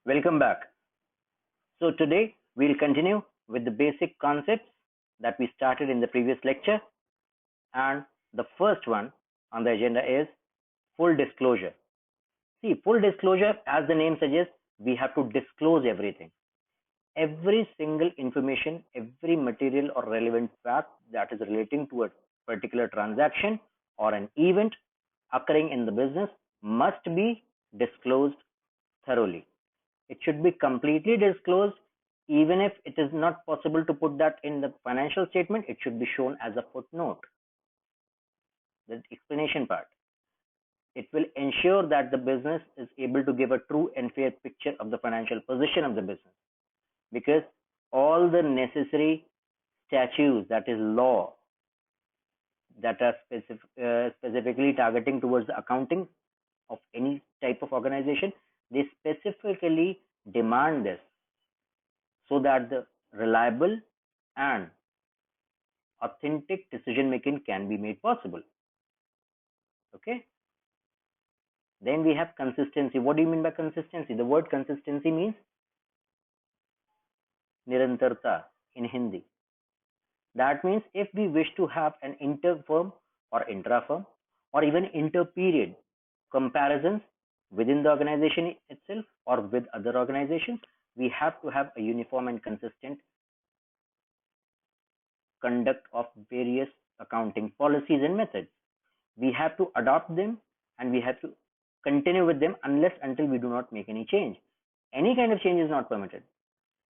Welcome back. So today we'll continue with the basic concepts that we started in the previous lecture, and the first one on the agenda is full disclosure. See, full disclosure, as the name suggests, we have to disclose everything. Every single information, every material or relevant fact that is relating to a particular transaction or an event occurring in the business must be disclosed thoroughly. It should be completely disclosed. Even if it is not possible to put that in the financial statement, it should be shown as a footnote, the explanation part. It will ensure that the business is able to give a true and fair picture of the financial position of the business, because all the necessary statutes, that is law, that are specifically targeting towards the accounting of any type of organization, they specifically demand this, so that the reliable and authentic decision making can be made possible. Okay. Then we have consistency. What do you mean by consistency? The word consistency means nirantarta in Hindi. That means if we wish to have an inter-firm or intra-firm or even inter-period comparisons within the organization itself or with other organizations, we have to have a uniform and consistent conduct of various accounting policies and methods. We have to adopt them and we have to continue with them until we do not make any change. Any kind of change is not permitted.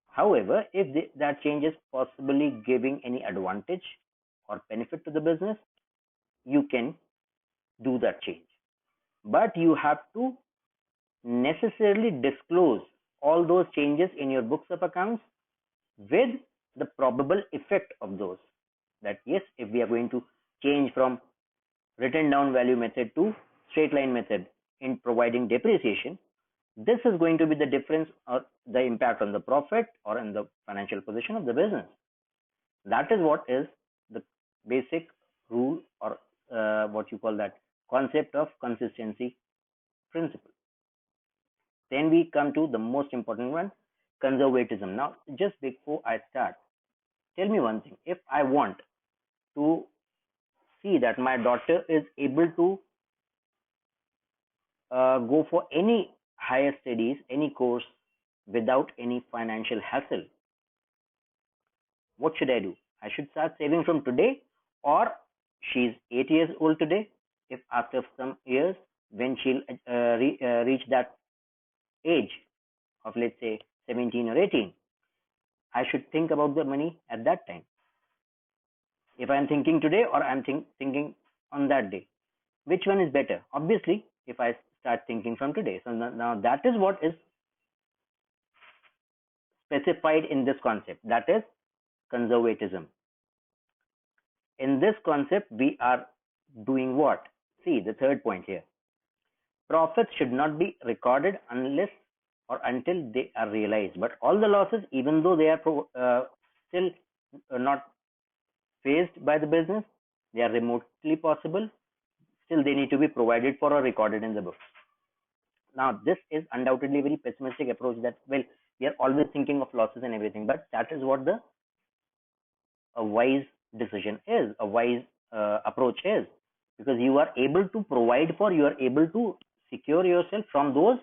However, if that change is possibly giving any advantage or benefit to the business, you can do that change. But you have to necessarily disclose all those changes in your books of accounts with the probable effect of those. That yes, if we are going to change from written down value method to straight line method in providing depreciation, this is going to be the difference or the impact on the profit or in the financial position of the business. That is what is the basic rule or what you call that concept of consistency principle. Then we come to the most important one, conservatism. Now, just before I start, tell me one thing. If I want to see that my daughter is able to go for any higher studies, any course without any financial hassle, what should I do? I should start saving from today, or she's 8 years old today. If after some years, when she'll reach that age of, let's say, 17 or 18, I should think about the money at that time. If I'm thinking today or I'm thinking on that day, which one is better? Obviously, if I start thinking from today. So now that is what is specified in this concept. That is conservatism. In this concept, we are doing what? See the third point here. Profits should not be recorded unless or until they are realized. But all the losses, even though they are still not faced by the business, they are remotely possible, still they need to be provided for or recorded in the books. Now, this is undoubtedly a very pessimistic approach that, well, we are always thinking of losses and everything, but that is what a wise decision is, a wise approach is, because you are able to provide for, you are able to secure yourself from those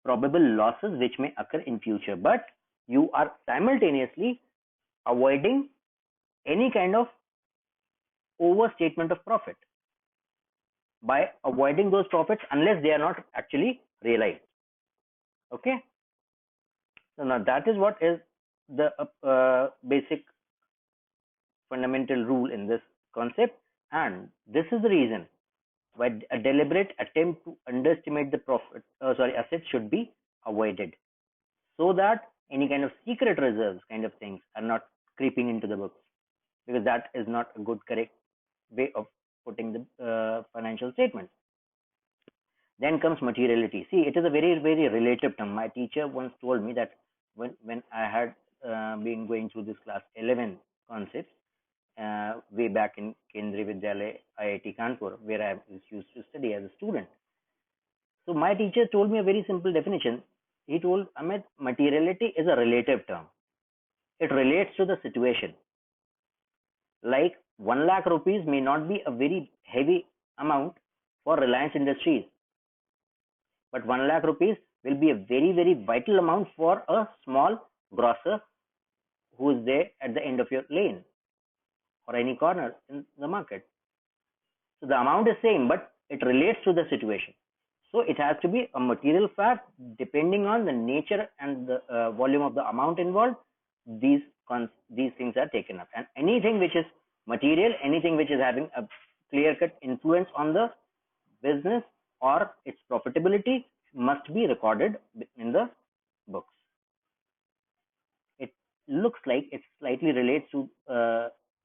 probable losses which may occur in future, but you are simultaneously avoiding any kind of overstatement of profit by avoiding those profits unless they are not actually realized. Okay, so now that is what is the basic fundamental rule in this concept, and this is the reason why a deliberate attempt to underestimate the assets should be avoided, so that any kind of secret reserves kind of things are not creeping into the books, because that is not a good, correct way of putting the financial statements. Then comes materiality. See, it is a very, very relative term. My teacher once told me that when I had been going through this class 11 concepts way back in Kendriya Vidyalaya, IIT Kanpur, where I used to study as a student. So my teacher told me a very simple definition. he told, Amit, materiality is a relative term. It relates to the situation. Like 1 lakh rupees may not be a very heavy amount for Reliance Industries, but 1 lakh rupees will be a very, very vital amount for a small grocer who is there at the end of your lane or any corner in the market. So the amount is same, but it relates to the situation. So it has to be a material fact depending on the nature and the volume of the amount involved. These things are taken up, and anything which is material, anything which is having a clear-cut influence on the business or its profitability must be recorded in the books. It looks like it slightly relates to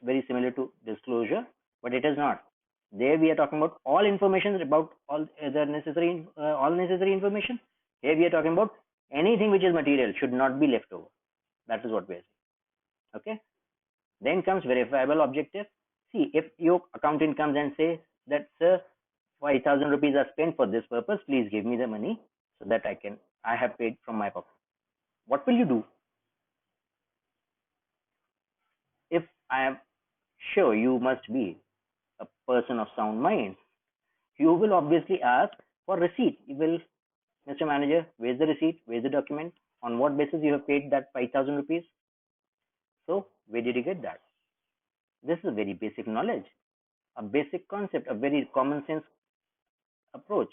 very similar to disclosure, but it is not. There we are talking about all information about all the necessary all necessary information. Here we are talking about anything which is material should not be left over. That is what we are saying. Okay. Then comes verifiable objective. See, if your accountant comes and says that, sir, 5,000 rupees are spent for this purpose, please give me the money so that I have paid from my pocket. What will you do? If I am sure you must be a person of sound mind, you will obviously ask for receipt. You will, Mr. Manager, where's the receipt? Where's the document? On what basis you have paid that 5,000 rupees? So, where did you get that? This is a very basic knowledge, a basic concept, a very common sense approach.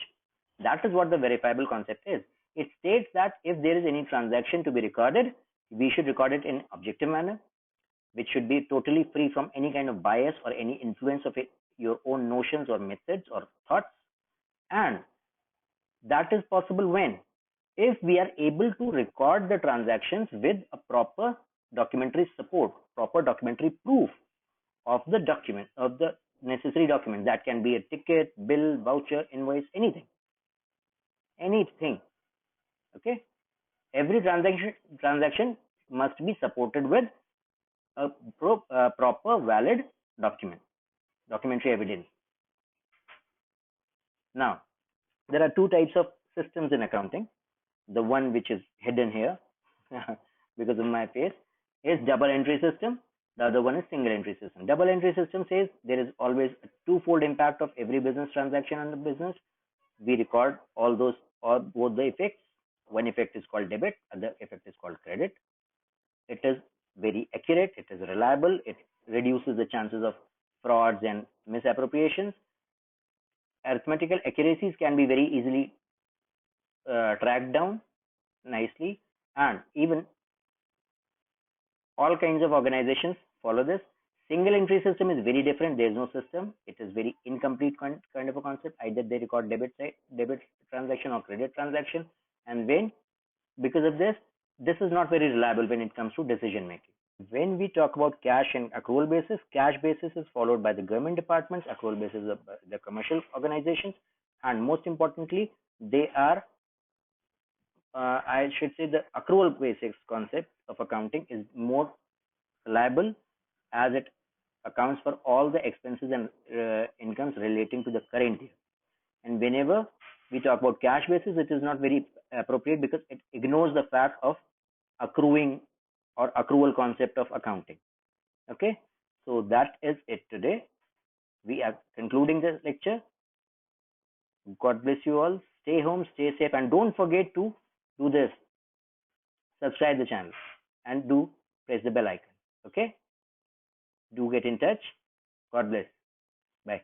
That is what the verifiable concept is. It states that if there is any transaction to be recorded, we should record it in objective manner, which should be totally free from any kind of bias or any influence of your own notions or methods or thoughts. And that is possible when? If we are able to record the transactions with a proper documentary support, proper documentary proof of the document, of the necessary document. That can be a ticket, bill, voucher, invoice, anything. Okay. Every transaction must be supported with a proper valid documentary evidence. Now, there are two types of systems in accounting. The one which is hidden here because of my face is double entry system. The other one is single entry system. Double entry system says there is always a twofold impact of every business transaction on the business. We record all those or both the effects. One effect is called debit, other effect is called credit. It is very accurate, it is reliable, it reduces the chances of frauds and misappropriations. Arithmetical accuracies can be very easily tracked down nicely, and even all kinds of organizations follow this. Single entry system is very different. There is no system. It is very incomplete kind of a concept. Either they record debit transaction or credit transaction, and because of this is not very reliable when it comes to decision making. When we talk about cash and accrual basis, cash basis is followed by the government departments, accrual basis of the commercial organizations, and most importantly, they are I should say the accrual basis concept of accounting is more reliable as it accounts for all the expenses and incomes relating to the current year. And whenever we talk about cash basis, it is not very appropriate because it ignores the fact of accruing or accrual concept of accounting. Okay, so that is it today. We are concluding the lecture. God bless you all. Stay home, stay safe, and don't forget to do this. Subscribe the channel and do press the bell icon. Okay, do get in touch. God bless. Bye.